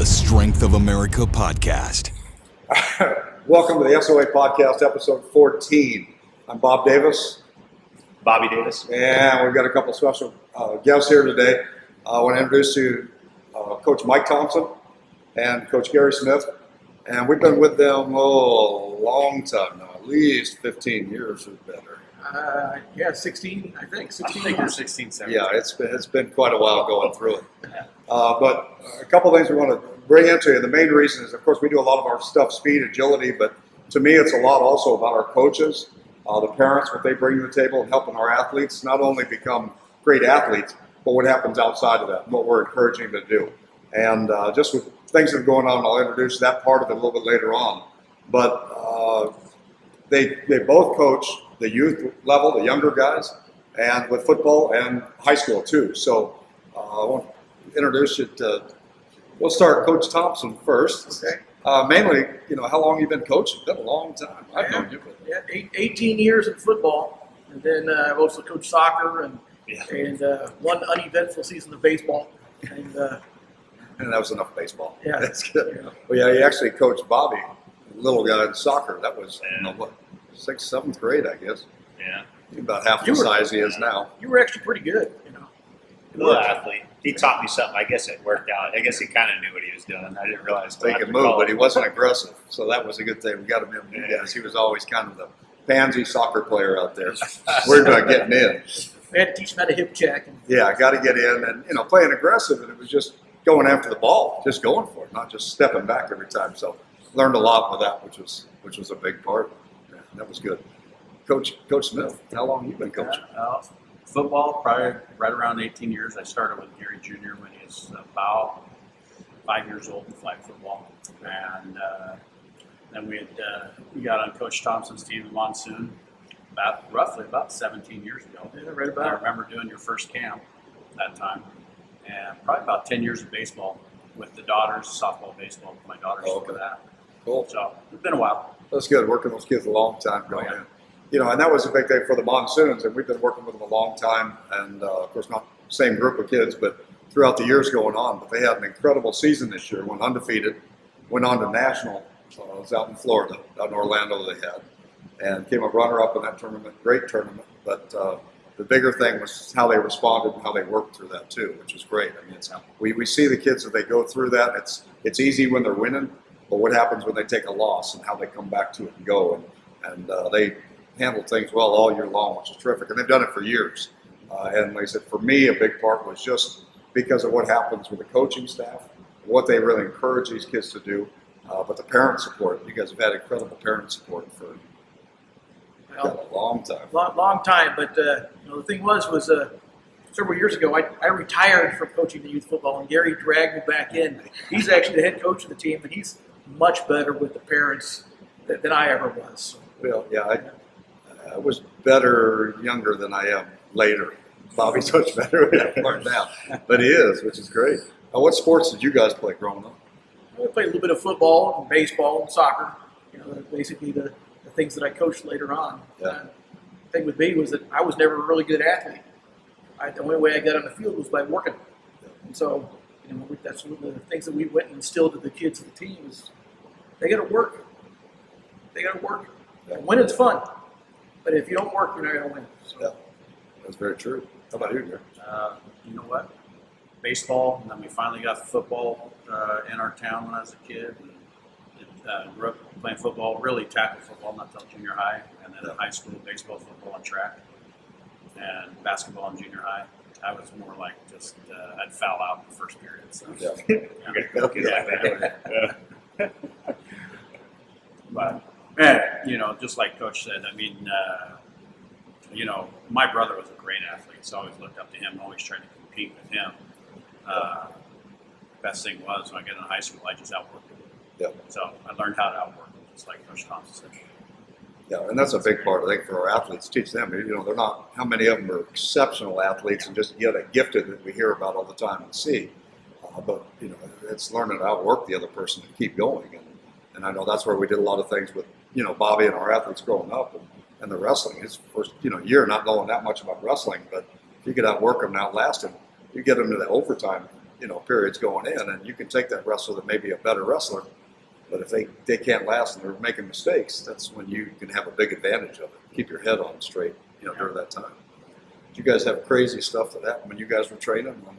the Strength of America podcast. Welcome to the theSOApodcast, episode 14. I'm Bob Davis. Bobby Davis. And we've got a couple special guests here today. I want to introduce you Coach Mike Thompson and Coach Gary Smith. And we've been with them a long time now, at least 15 years or better. 16, I think. 16 I think we're 16, 17. Yeah, it's been quite a while going through it. But a couple things we want to bring into you. The main reason is, of course, we do a lot of our stuff, speed, agility, but to me it's a lot also about our coaches, the parents, what they bring to the table, and helping our athletes not only become great athletes, but what happens outside of that, and what we're encouraging them to do. And just with things that are going on, I'll introduce that part of it a little bit later on. But they both coach the youth level, the younger guys, and with football and high school too. So I want to introduce you to, we'll start Coach Thompson first. Okay. Mainly, how long you been coaching? It's been a long time. I've known you. Yeah, 18 years in football, and then I've also coached soccer and one uneventful season of baseball. And that was enough baseball. Yeah. That's good. Yeah. Well, yeah, you actually coached Bobby, little guy in soccer. That was, 6th, 7th grade, I guess. Yeah. He's about half the size he is now. You were actually pretty good, Little athlete. He taught me something. I guess it worked out. I guess he kind of knew what he was doing. I didn't realize. He could move, but he wasn't aggressive. So that was a good thing. We got him in. Yes, he was always kind of the pansy soccer player out there. We're not getting in. We had to teach him how to hip check. Yeah, I got to get in and playing aggressive, and it was just going after the ball, just going for it, not just stepping back every time. So learned a lot with that, which was a big part. Yeah, that was good. Coach Smith, how long have you been coaching? Football, probably right around 18 years. I started with Gary Jr. when he was about 5 years old in flag football. And then we got on Coach Thompson's team in Monsoon roughly about 17 years ago. Yeah, right about. I remember doing your first camp that time. And probably about 10 years of baseball with the daughters, softball, baseball with my daughters for that. Cool. So it's been a while. That's good, working those kids a long time going in. And that was a big thing for the Monsoons, and we've been working with them a long time, and of course not the same group of kids, but throughout the years going on. But they had an incredible season this year, went undefeated, went on to national. It was out in Florida, out in Orlando they had, and came a runner-up in that tournament, great tournament. But the bigger thing was how they responded and how they worked through that too, which was great. I mean, we see the kids as they go through that. It's easy when they're winning, but what happens when they take a loss and how they come back to it and go, and they handled things well all year long, which is terrific. And they've done it for years. And like I said, for me, a big part was just because of what happens with the coaching staff, what they really encourage these kids to do, but the parent support. You guys have had incredible parent support for a long time. Long time, but the thing was several years ago, I retired from coaching the youth football, and Gary dragged me back in. He's actually the head coach of the team, and he's much better with the parents than I ever was. Well, yeah, I was better younger than I am later. Bobby's much better than I learned now, but he is, which is great. What sports did you guys play growing up? I played a little bit of football and baseball and soccer. Basically the things that I coached later on. Yeah. The thing with me was that I was never a really good athlete. The only way I got on the field was by working. And so, that's one of the things that we went and instilled to the kids of the team is they got to work. They got to work. Winning's fun, but if you don't work, you're not going to win. So. Yeah, that's very true. How about you, Gary? You know what? Baseball, and then we finally got football in our town when I was a kid. And, grew up playing football, really tackle football, not until junior high, and then in high school, baseball, football, and track, and basketball in junior high. I was more like just I'd foul out in the first period. So. But just like Coach said, I mean, my brother was a great athlete, so I always looked up to him, always tried to compete with him. Best thing was when I got in high school, I just outworked him. Yeah. So I learned how to outwork him, just like Coach Thompson said. Yeah, and that's a big part, I think, for our athletes. Teach them, they're not, how many of them are exceptional athletes and just gifted that we hear about all the time and see. But it's learning to outwork the other person to keep going. And I know that's where we did a lot of things with, Bobby and our athletes growing up and the wrestling. His first, year not knowing that much about wrestling, but if you could outwork them and outlast them, you get them to the overtime. periods going in, and you can take that wrestler that may be a better wrestler, but if they can't last and they're making mistakes, that's when you can have a big advantage of it. Keep your head on straight, during that time. Did you guys have crazy stuff that happened when you guys were training, on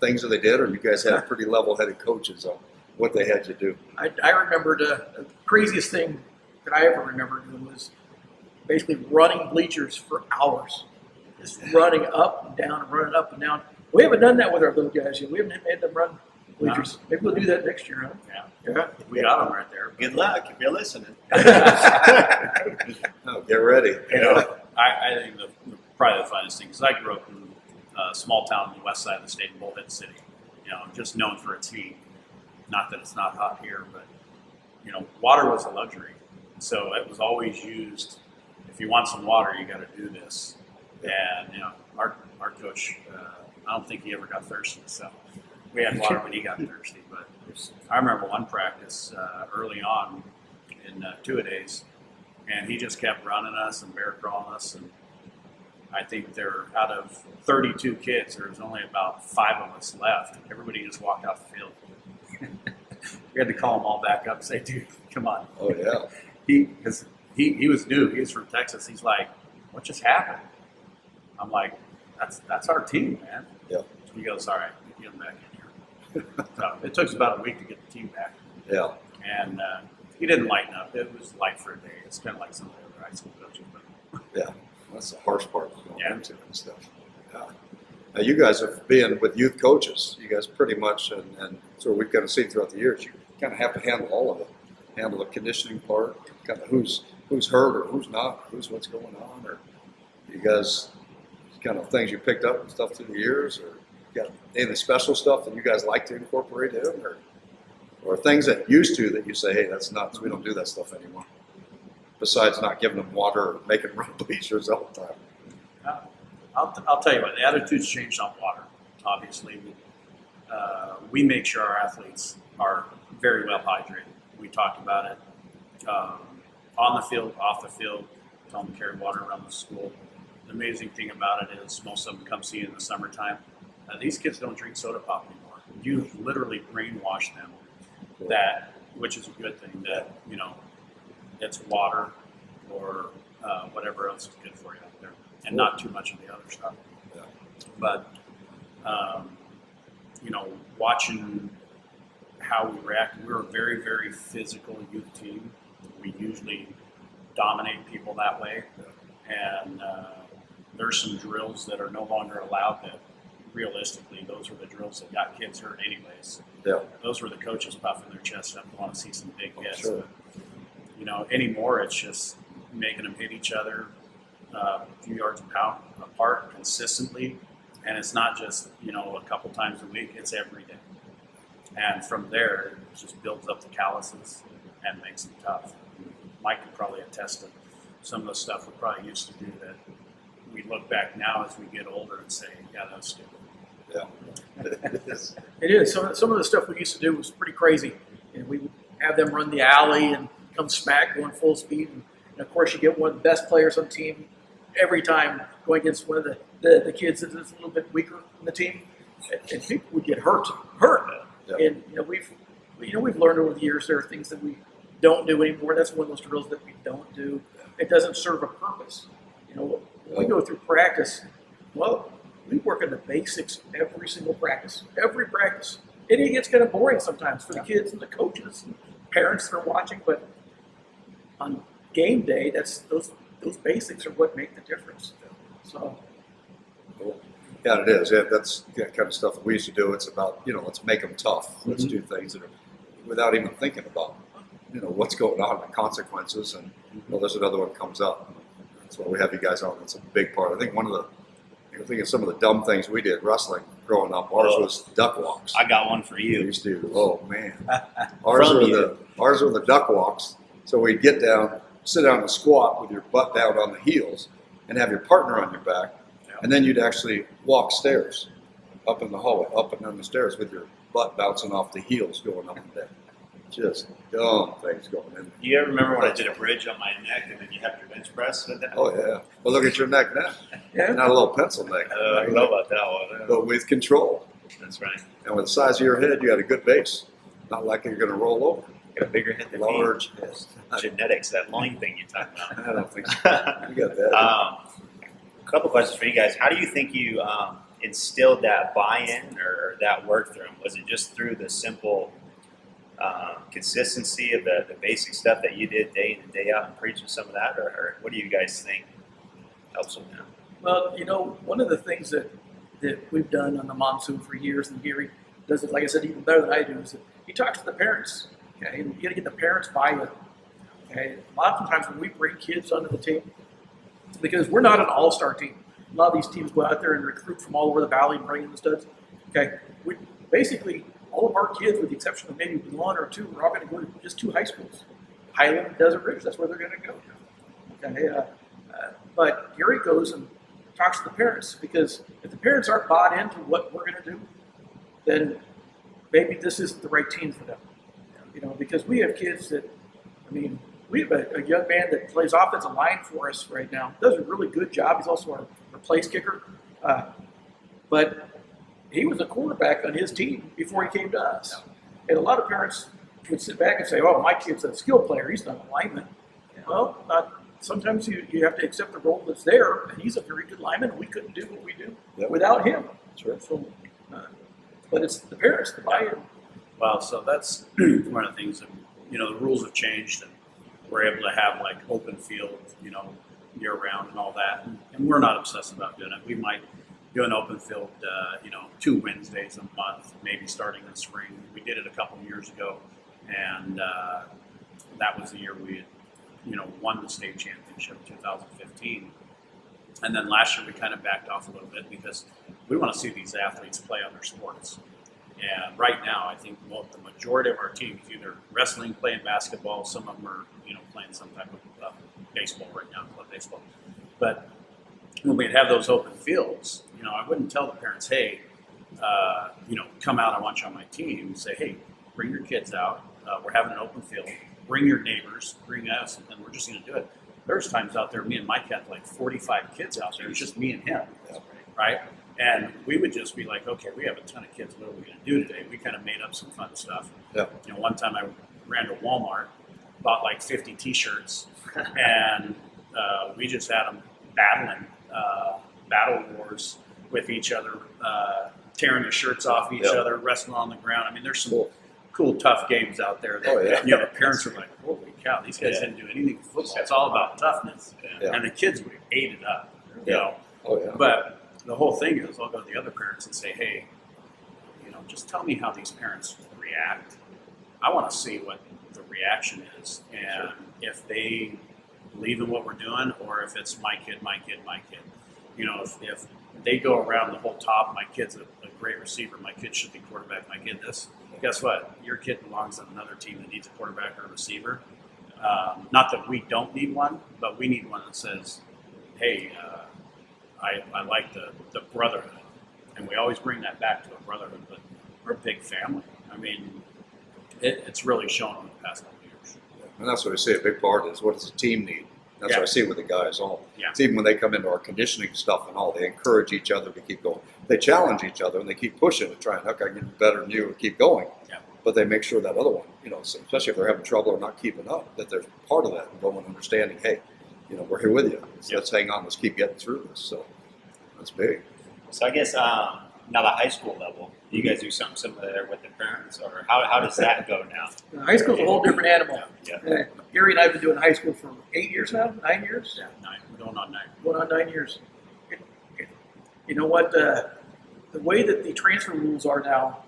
things that they did, or you guys had pretty level-headed coaches on what they had you do? I remember the craziest thing that I ever remember doing was basically running bleachers for hours. Just running up and down and running up and down. We haven't done that with our little guys yet. We haven't had them run bleachers. No. Maybe we'll do that next year, huh? Yeah. We got them right there. Good luck if you're listening. Oh, get ready. I think probably the funniest thing, because I grew up in a small town on the west side of the state of Bullhead City, just known for its heat. Not that it's not hot here, but, water was a luxury. So it was always used, if you want some water, you got to do this. And, our coach, I don't think he ever got thirsty. So we had water when he got thirsty. But I remember one practice early on in two-a-days, and he just kept running us and bear crawling us. And I think out of 32 kids, there was only about 5 of us left. Everybody just walked out the field. We had to call them all back up and say, dude, come on. Oh, yeah. He was new. He was from Texas. He's like, what just happened? I'm like, that's our team, man. Yeah. He goes, all right, get him back in here. So it took us about a week to get the team back. Yeah. And he didn't lighten up. It was light for a day. It's kind of like some of the other high school coaches. But Yeah. That's the harsh part of going Yeah. into it and stuff. Yeah. Now, you guys have been with youth coaches. You guys pretty much, and so we've kind of seen throughout the years, you kind of have to handle all of it. Handle the conditioning part, kind of who's hurt or who's not, who's what's going on, or you guys kind of things you picked up and stuff through the years, or you got any of the special stuff that you guys like to incorporate in, or things that used to that you say, hey, that's nuts, we don't do that stuff anymore. Besides not giving them water or making run bleachers all the time. I'll tell you what, the attitude's changed on water, obviously. We make sure our athletes are very well hydrated. We talked about it on the field, off the field, tell them to carry water around the school. The amazing thing about it is most of them come see you in the summertime. These kids don't drink soda pop anymore. You literally brainwash them which is a good thing, that, it's water or whatever else is good for you out there, and not too much of the other stuff. Yeah. But, watching how we react, we're a very, very physical youth team. We usually dominate people that way. And there's some drills that are no longer allowed that realistically, those were the drills that got kids hurt anyways. Yeah. Those were the coaches puffing their chest up and want to see some big hits. Sure. But, anymore it's just making them hit each other a few yards apart consistently. And it's not just, a couple times a week, it's every day. And from there, it just builds up the calluses and makes them tough. Mike could probably attest to some of the stuff we probably used to do that we look back now as we get older and say, yeah, that was stupid. Yeah. It is. Some of the stuff we used to do was pretty crazy. We would have them run the alley and come smack going full speed. And of course, you get one of the best players on the team every time going against one of the kids that's a little bit weaker in the team. And people would get hurt. Yep. And we've learned over the years there are things that we don't do anymore. That's one of those drills that we don't do. It doesn't serve a purpose. When we go through practice, well, we work on the basics every single practice. Every practice. And it gets kind of boring sometimes for the kids and the coaches and parents that are watching, but on game day, those basics are what make the difference. So Cool. Yeah, it is. Yeah, that's the kind of stuff that we used to do. It's about, let's make them tough. Let's do things that are without even thinking about, what's going on, the consequences. And there's another one comes up. That's why we have you guys on. That's a big part. I think some of the dumb things we did wrestling growing up. Ours was duck walks. I got one for We you. used to. Oh man, ours were the duck walks. So we'd get down, sit down and squat with your butt down on the heels, and have your partner on your back. And then you'd actually walk stairs up in the hallway, up and down the stairs with your butt bouncing off the heels going up and down. Just dumb things going in there. Do you ever remember when I did a bridge on my neck and then you have your bench press with that? Oh, yeah. Well, look at your neck now. yeah, Not a little pencil neck. I don't know about that one. But with control. That's right. And with the size of your head, you had a good base. Not like you're going to roll over. Got a bigger head than Large. me. Genetics, that loin thing you talked about. I don't think so. You got that. A couple questions for you guys. How do you think you instilled that buy-in or that work through them? Was it just through the simple consistency of the basic stuff that you did day in and day out and preaching some of that, or what do you guys think helps them now? Well, one of the things that we've done on the Monsoon for years, and Gary does it, like I said, even better than I do, is that he talks to the parents. Okay, and you got to get the parents buy-in. Okay, a lot of times when we bring kids onto the team, because we're not an all-star team. A lot of these teams go out there and recruit from all over the valley and bring in the studs. Okay, we basically all of our kids, with the exception of maybe one or two, are all going to go to just two high schools, Highland and Desert Ridge. That's where they're going to go. Okay, but Gary goes and talks to the parents, because if the parents aren't bought into what we're going to do, then maybe this isn't the right team for them. Because we have kids that, we have a young man that plays offensive line for us right now. Does a really good job. He's also our place kicker. But he was a quarterback on his team before he came to us. And a lot of parents would sit back and say, oh, my kid's a skill player. He's not an lineman. Well, sometimes you have to accept the role that's there. And he's a very good lineman. We couldn't do what we do without him. Sure. So, but it's the parents, the buy-in. Well, so that's one of the things that, the rules have changed, and we're able to have like open field, year round and all that. And we're not obsessed about doing it. We might do an open field, 2 Wednesdays a month, maybe starting in the spring. We did it a couple of years ago, and that was the year we had, won the state championship in 2015. And then last year we kind of backed off a little bit because we want to see these athletes play other sports. And right now, I think the majority of our teams either wrestling, playing basketball. Some of them are, playing some type of baseball right now, club baseball. But when we'd have those open fields, I wouldn't tell the parents, hey, come out, I want you on my team. Say, hey, bring your kids out. We're having an open field. Bring your neighbors, bring us, and we're just going to do it. There's times out there, me and Mike had like 45 kids out there. It's just me and him, right? And we would just be like, okay, we have a ton of kids. What are we going to do today? We kind of made up some fun stuff. Yeah. One time I ran to Walmart, bought like 50 T-shirts, and we just had them battling, battle wars with each other, tearing the shirts off each other, wrestling on the ground. There's some cool, tough games out there. That, the parents are like, holy cow, these guys didn't do anything with football. It's all about toughness. Yeah. And the kids would ate it up, Oh, yeah. But the whole thing is, I'll go to the other parents and say, hey, just tell me how these parents react. I want to see what the reaction is, and if they believe in what we're doing, or if it's my kid, my kid, my kid. If they go around the whole top, my kid's a great receiver, my kid should be quarterback, my kid this. Guess what? Your kid belongs on another team that needs a quarterback or a receiver. Not that we don't need one, but we need one that says, hey, I like the brotherhood. And we always bring that back to a brotherhood, but we're a big family. It's really shown in the past couple of years. And that's what I say a big part is, what does the team need? That's what I see with the guys all. Yeah. It's even when they come into our conditioning stuff and all, they encourage each other to keep going. They challenge each other and they keep pushing to try and, okay, I can get better than you and keep going. Yeah. But they make sure that other one, especially if they're having trouble or not keeping up, that they're part of that and going understanding, hey, we're here with you. So let's hang on, let's keep getting through this. So that's big. So I guess now the high school level, do you guys do something similar there with the parents, or how does that go now? High school's a whole different animal. Yeah. Gary and I have been doing high school for 8 years now, 9 years? Yeah, 9. We're going on 9. Going on 9 years. You know what? The way that the transfer rules are now,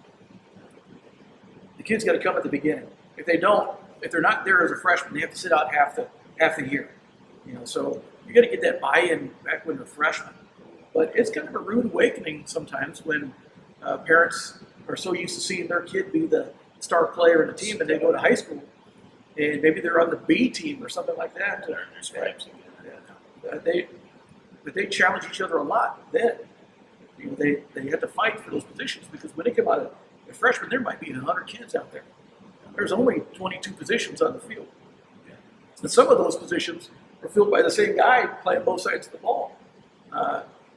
the kids got to come at the beginning. If they're not there as a freshman, they have to sit out half the year. So you got to get that buy-in back when they're freshmen. But it's kind of a rude awakening sometimes when parents are so used to seeing their kid be the star player in the team, and they go to high school, and maybe they're on the B team or something like that. They challenge each other a lot then. They have to fight for those positions, because when they come out as freshmen, there might be 100 kids out there. There's only 22 positions on the field. And some of those positions are filled by the same guy playing both sides of the ball.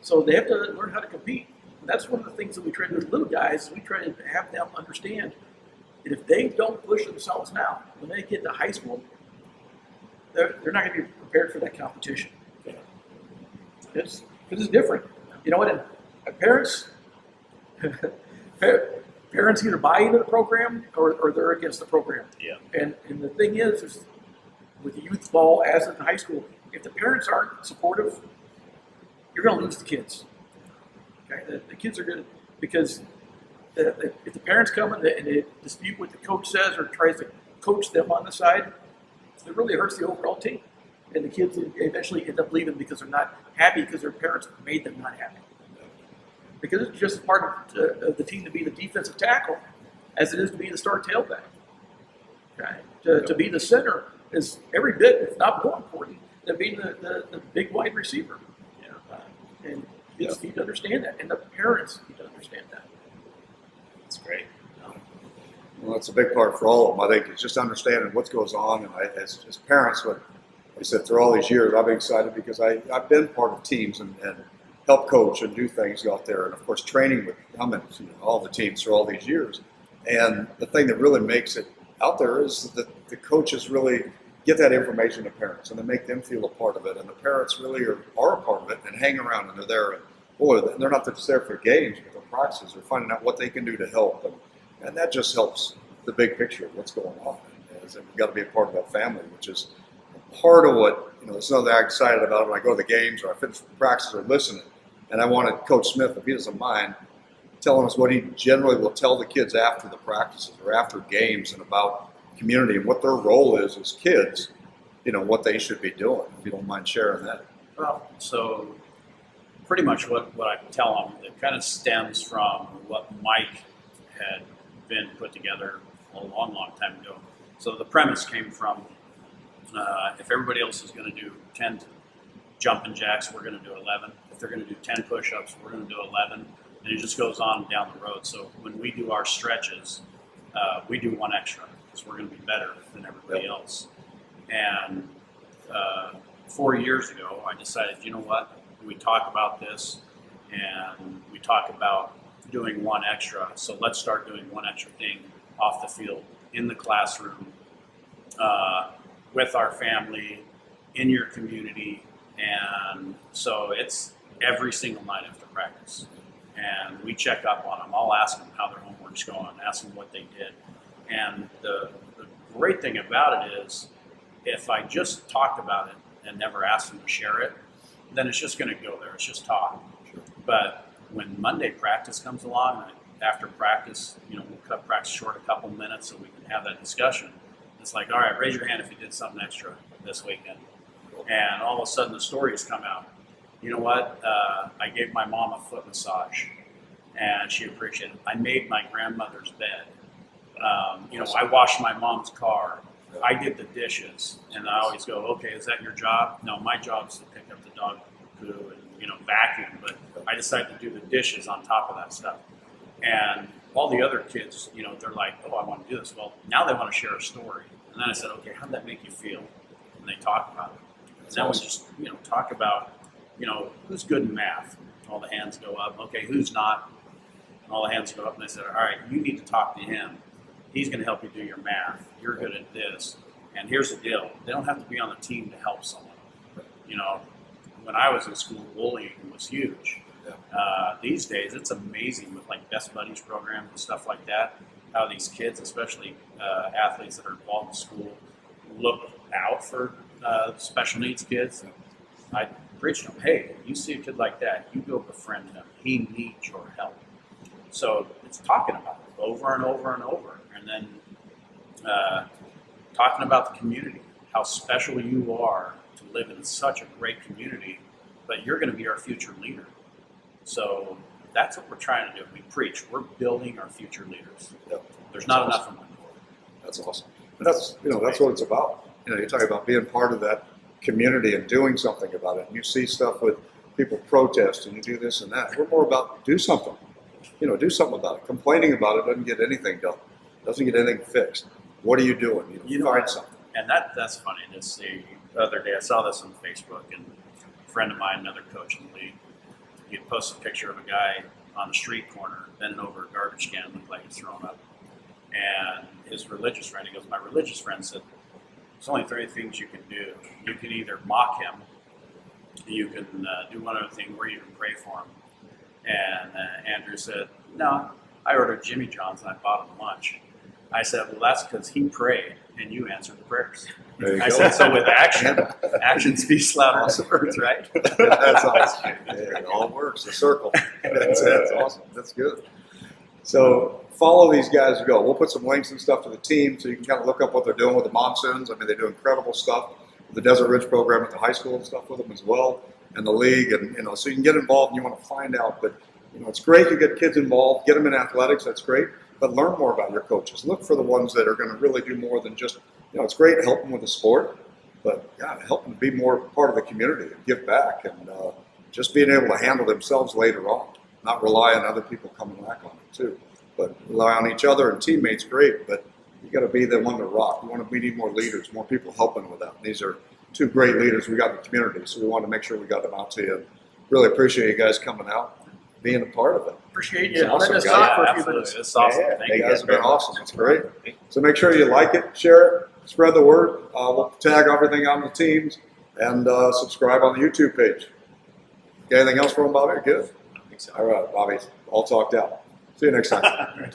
So they have to learn how to compete. that's one of the things that we try to do with little guys. We try to have them understand that if they don't push themselves now, when they get to high school, they're not going to be prepared for that competition. Because it's different. You know what? And parents either buy into the program or they're against the program. Yeah. And the thing is with youth ball as in high school, if the parents aren't supportive, you're going to lose the kids. Okay, the kids are going to, because if the parents come and they dispute what the coach says or tries to coach them on the side, it really hurts the overall team. And the kids eventually end up leaving because they're not happy because their parents made them not happy. Because it's just part of the team to be the defensive tackle as it is to be the star tailback. Okay? To be the center is every bit, if not more important, than being the big wide receiver. And kids need to understand that, and the parents need to understand that. That's great. Well, that's a big part for all of them. I think it's just understanding what goes on. And as parents, like I said, through all these years, I've been excited because I've been part of teams and help coach and do things out there. And of course, training with all the teams through all these years. And the thing that really makes it out there is that the coaches really get that information to parents and they make them feel a part of it. And the parents really are a part of it and hang around and they're there. And boy, they're not just there for games, but their practices. They're finding out what they can do to help. And that just helps the big picture of what's going on. And we've got to be a part of that family, which is part of what, there's something I'm excited about when I go to the games or I finish practice or listening. And I wanted Coach Smith, if he doesn't mind, telling us what he generally will tell the kids after the practices or after games and about community and what their role is as kids, what they should be doing, if you don't mind sharing that. Well, so pretty much what I tell them, it kind of stems from what Mike had been put together a long, long time ago. So the premise came from if everybody else is going to do 10 jumping jacks, we're going to do 11. If they're going to do 10 push-ups, we're going to do 11. And it just goes on down the road. So when we do our stretches, we do one extra because we're going to be better than everybody else. And 4 years ago, I decided, you know what? We talk about this and we talk about doing one extra. So let's start doing one extra thing off the field, in the classroom, with our family, in your community. And so it's every single night after practice. And we check up on them. I'll ask them how their homework's going, ask them what they did. And the great thing about it is if I just talked about it and never asked them to share it, then it's just going to go there. It's just talk. But when Monday practice comes along, after practice, we'll cut practice short a couple minutes so we can have that discussion. It's like, all right, raise your hand if you did something extra this weekend. And all of a sudden the stories come out. You know what? I gave my mom a foot massage, and she appreciated it. I made my grandmother's bed. I washed my mom's car. I did the dishes, and I always go, okay, is that your job? No, my job is to pick up the dog poo and vacuum, but I decided to do the dishes on top of that stuff. And all the other kids, they're like, oh, I want to do this. Well, now they want to share a story. And then I said, okay, how did that make you feel? And they talk about it. And now we just, talk about, who's good in math? All the hands go up. Okay, who's not? And all the hands go up. And I said, all right, you need to talk to him. He's going to help you do your math. You're good at this. And here's the deal. They don't have to be on the team to help someone. When I was in school, bullying was huge. These days, it's amazing with like Best Buddies programs and stuff like that, how these kids, especially athletes that are involved in school, look out for special needs kids. I preach to them, hey, you see a kid like that, you go befriend him. He needs your help. So it's talking about it over and over and over. And then talking about the community, how special you are to live in such a great community, but you're going to be our future leader. So that's what we're trying to do. We preach. We're building our future leaders. There's not enough of them. That's awesome. But that's what it's about. You're talking about being part of that community and doing something about it. And you see stuff with people protest and you do this and that. We're more about do something. Do something about it. Complaining about it doesn't get anything done. Doesn't get anything fixed. What are you doing? Find something. And that's funny. The other day I saw this on Facebook, and a friend of mine, another coach in the league, he had posted a picture of a guy on the street corner, bending over a garbage can, looked like it's thrown up. And his religious friend, he goes, my religious friend said, there's only 3 things you can do. You can either mock him, you can do one other thing where you can pray for him. And Andrew said, no, I ordered Jimmy John's and I bought him lunch. I said, well, that's because he prayed and you answered the prayers. There you I go. said, so with action speaks louder than words, right? That's awesome. Yeah, it all works. The circle. That's awesome. That's good. So follow these guys as go. We'll put some links and stuff to the team so you can kind of look up what they're doing with the Monsoons. I mean, they do incredible stuff. The Desert Ridge program at the high school and stuff with them as well, and the league, and so you can get involved and you want to find out. But it's great to get kids involved, get them in athletics. That's great. But learn more about your coaches. Look for the ones that are going to really do more than just. It's great to help them with the sport, but God, help them be more part of the community and give back, and just being able to handle themselves later on, not rely on other people coming back on it too, but rely on each other and teammates. Great, but you got to be the one to rock. We need more leaders, more people helping with that. And these are 2 great leaders we got in the community, so we want to make sure we got them out to you. And really appreciate you guys coming out, being a part of it. Appreciate It's you awesome, letting us guys. talk for a few Absolutely. minutes. It's awesome. Yeah, Thank you you guys have been very much. awesome. It's great. So make sure you like it, share it, spread the word. We'll tag everything on the teams, and subscribe on the YouTube page. Got anything else for them, Bobby? Good. I think so. All right, Bobby. All talked out. See you next time.